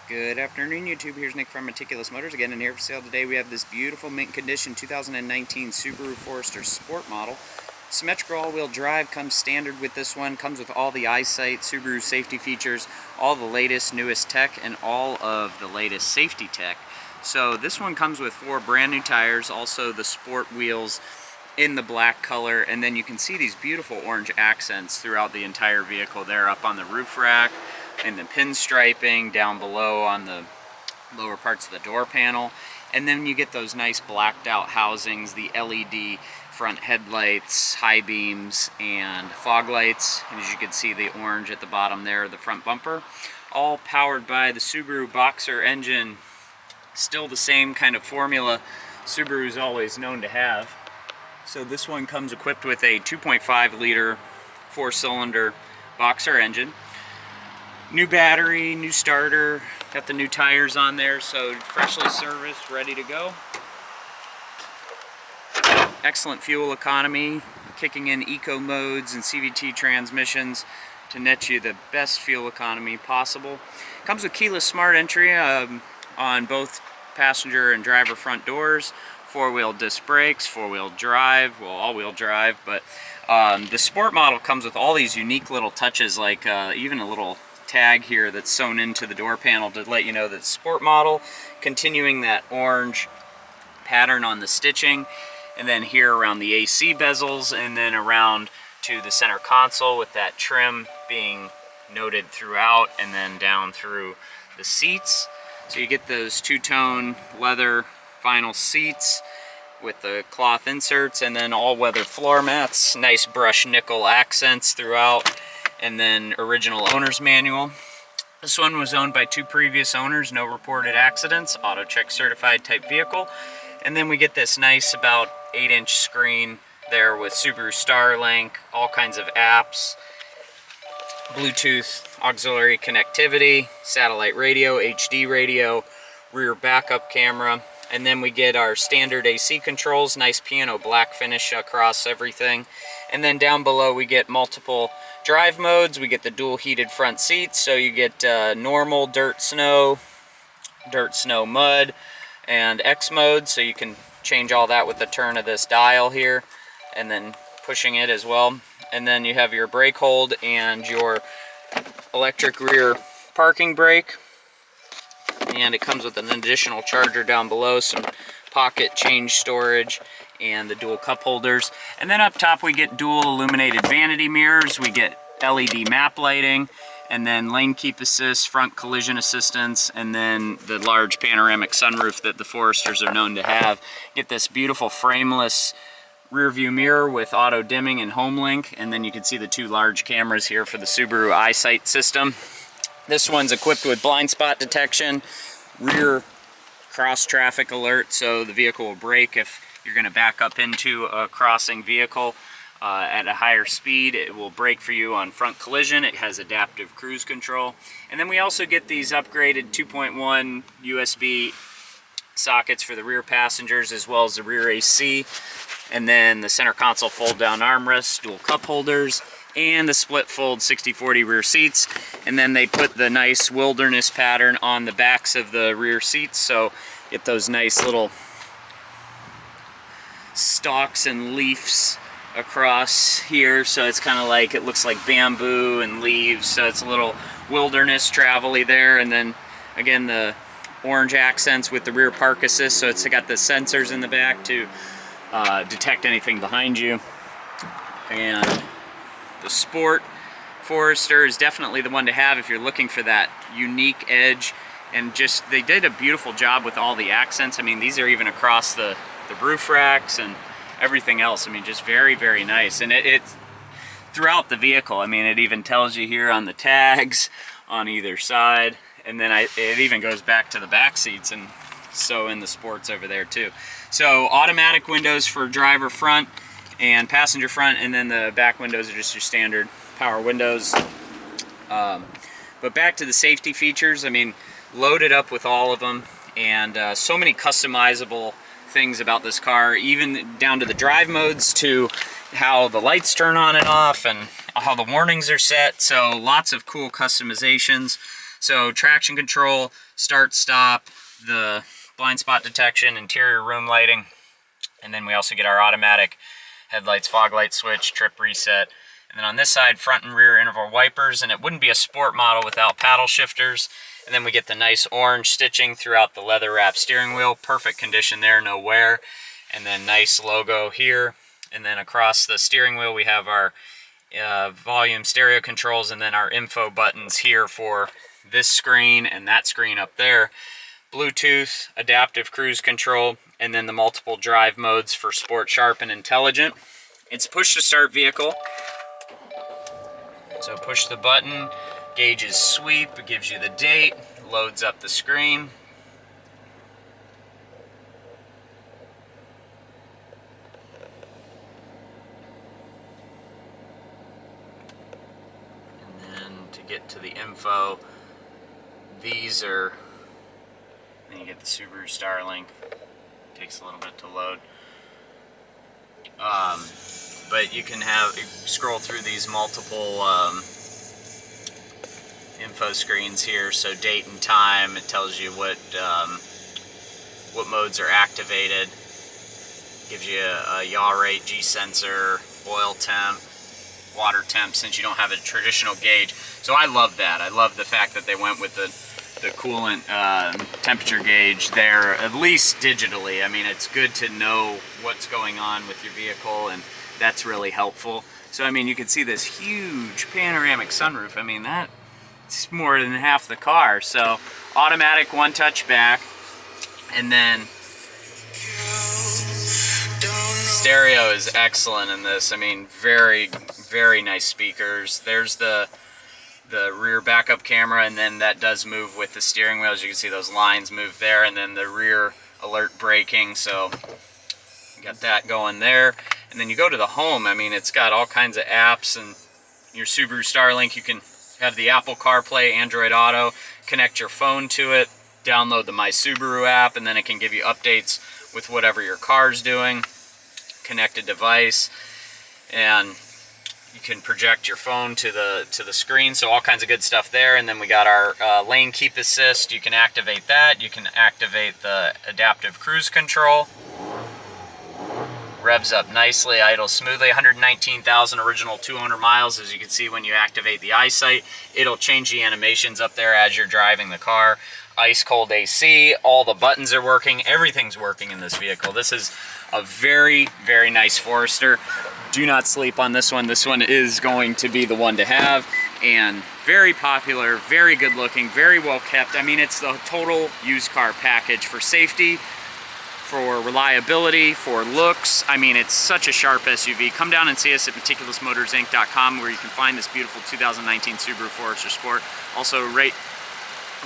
Good afternoon, YouTube. Here's Nick from Meticulous Motors again, and here for sale today we have this beautiful mint condition 2019 Subaru Forester Sport model. Symmetrical all-wheel drive comes standard with this one. Comes with all the EyeSight, Subaru safety features, all the latest, newest tech, and all of the latest safety tech. So this one comes with 4 brand new tires, also the sport wheels in the black color, and then you can see these beautiful orange accents throughout the entire vehicle there up on the roof rack, and the pinstriping down below on the lower parts of the door panel. And then you get those nice blacked out housings, the LED front headlights, high beams, and fog lights. And as you can see, the orange at the bottom there, the front bumper. All powered by the Subaru Boxer engine. Still the same kind of formula Subaru's always known to have. So this one comes equipped with a 2.5 liter 4-cylinder Boxer engine. New battery, new starter, got the new tires on there, so freshly serviced, ready to go. Excellent fuel economy, kicking in eco modes and CVT transmissions to net you the best fuel economy possible. Comes with keyless smart entry on both passenger and driver front doors, 4-wheel disc brakes, 4-wheel drive, well, all-wheel drive, but the sport model comes with all these unique little touches, like even a little tag here that's sewn into the door panel to let you know that sport model, continuing that orange pattern on the stitching, and then here around the AC bezels, and then around to the center console with that trim being noted throughout, and then down through the seats. So you get those two-tone leather vinyl seats with the cloth inserts, and then all-weather floor mats, nice brushed nickel accents throughout, and then original owner's manual. This one was owned by 2 previous owners, no reported accidents, auto check certified type vehicle. And then we get this nice about 8-inch screen there with Subaru Starlink, all kinds of apps, Bluetooth auxiliary connectivity, satellite radio, HD radio, rear backup camera. And then we get our standard AC controls, nice piano black finish across everything. And then down below we get multiple drive modes. We get the dual heated front seats, so you get normal, dirt, snow, mud, and X mode, so you can change all that with the turn of this dial here, and then pushing it as well. And then you have your brake hold and your electric rear parking brake. And it comes with an additional charger down below, some pocket change storage, and the dual cup holders. And then up top we get dual illuminated vanity mirrors, we get LED map lighting, and then lane keep assist, front collision assistance, and then the large panoramic sunroof that the Foresters are known to have. Get this beautiful frameless rear view mirror with auto dimming and home link, and then you can see the 2 large cameras here for the Subaru EyeSight system. This one's equipped with blind spot detection, rear cross traffic alert, so the vehicle will brake if you're going to back up into a crossing vehicle at a higher speed. It will brake for you on front collision. It has adaptive cruise control. And then we also get these upgraded 2.1 USB sockets for the rear passengers, as well as the rear AC. And then the center console fold down armrests, dual cup holders, and the split fold 60/40 rear seats. And then they put the nice wilderness pattern on the backs of the rear seats, so get those nice little stalks and leaves across here, so it's kind of like, it looks like bamboo and leaves, so it's a little wilderness travel-y there. And then again the orange accents with the rear park assist, so it's got the sensors in the back to detect anything behind you. And the Sport Forester is definitely the one to have if you're looking for that unique edge, and just they did a beautiful job with all the accents. I mean, these are even across the roof racks and everything else. I mean, just very, very nice. And it's throughout the vehicle. I mean, it even tells you here on the tags on either side, and then it even goes back to the back seats, and so in the Sports over there too. So automatic windows for driver front and passenger front, and then the back windows are just your standard power windows. But back to the safety features, I mean, loaded up with all of them, and so many customizable things about this car, even down to the drive modes, to how the lights turn on and off, and how the warnings are set. So lots of cool customizations. So traction control, start, stop, the blind spot detection, interior room lighting, and then we also get our automatic headlights, fog light switch, trip reset. And then on this side, front and rear interval wipers, and it wouldn't be a sport model without paddle shifters. And then we get the nice orange stitching throughout the leather wrap steering wheel, perfect condition there, no wear. And then nice logo here. And then across the steering wheel we have our volume stereo controls, and then our info buttons here for this screen and that screen up there. Bluetooth, adaptive cruise control, and then the multiple drive modes for sport, sharp, and intelligent. It's push to start vehicle. So push the button, gauges sweep, it gives you the date, loads up the screen. And then to get to the info, these are, then you get the Subaru Starlink. Takes a little bit to load. But you can scroll through these multiple info screens here. So date and time, it tells you what modes are activated. Gives you a yaw rate, G sensor, oil temp, water temp, since you don't have a traditional gauge. So I love that. I love the fact that they went with the coolant temperature gauge there, at least digitally. I mean, it's good to know what's going on with your vehicle, and that's really helpful. So I mean, you can see this huge panoramic sunroof. I mean, that's more than half the car. So automatic one touch back, and then stereo is excellent in this. I mean, very, very nice speakers. There's the rear backup camera, and then that does move with the steering wheel. As you can see, those lines move there, and then the rear alert braking. So you got that going there. And then you go to the home. I mean, it's got all kinds of apps, and your Subaru Starlink, you can have the Apple CarPlay, Android Auto, connect your phone to it, download the My Subaru app, and then it can give you updates with whatever your car's doing. Connected device, and you can project your phone to the screen, so all kinds of good stuff there. And then we got our lane keep assist. You can activate that. You can activate the adaptive cruise control. Revs up nicely, idles smoothly. 119,000 original 200 miles. As you can see, when you activate the EyeSight, it'll change the animations up there as you're driving the car. Ice cold AC, all the buttons are working, everything's working in this vehicle. This is a very, very nice Forester. Do not sleep on this one. This one is going to be the one to have, and very popular, very good looking, very well kept. I mean, it's the total used car package for safety, for reliability, for looks. I mean, it's such a sharp SUV. Come down and see us at meticulousmotorsinc.com, where you can find this beautiful 2019 Subaru Forester Sport. Also, rate,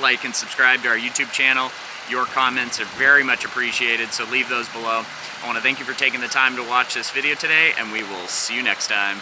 like, and subscribe to our YouTube channel. Your comments are very much appreciated, so leave those below. I want to thank you for taking the time to watch this video today, and we will see you next time.